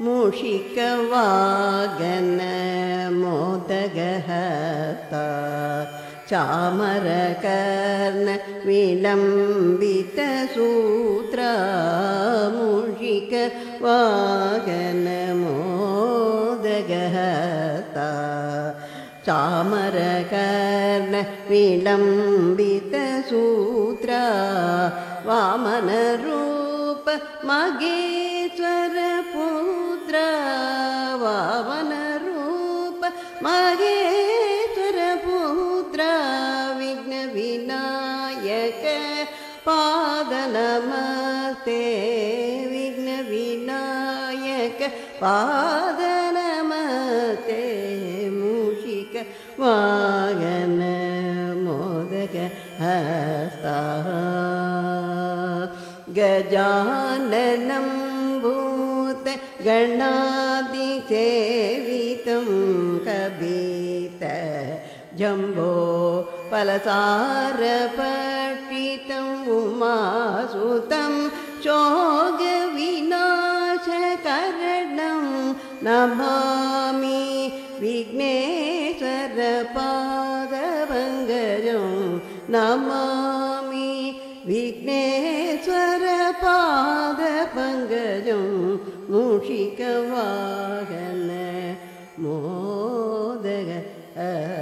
मूषिकवागन मोदगहस्ता चामरकर्ण विलम्बितसूत्रा मूषिकवागन मोदगहस्ता चामरकर्ण विलम्बितसूत्रा वामनरूप मगेश्वरपुत्रा वामनरूप मगेश्वरपुत्रा विघ्नविनायक पादनमस्ते विघ्नविनायक पादनमस्ते मूषिकवागन मोदगहस्ता गजाननं भूतगणादिसेवितं Kabit जम्बो फलसारपठितं उमासुतं शोकविनाशकरणं Namami विघ्नेश्वरपादपङ्कजं Namami विघ्नेश्वरपादपङ्कजं मूषिकवाहन मोदगहस्ता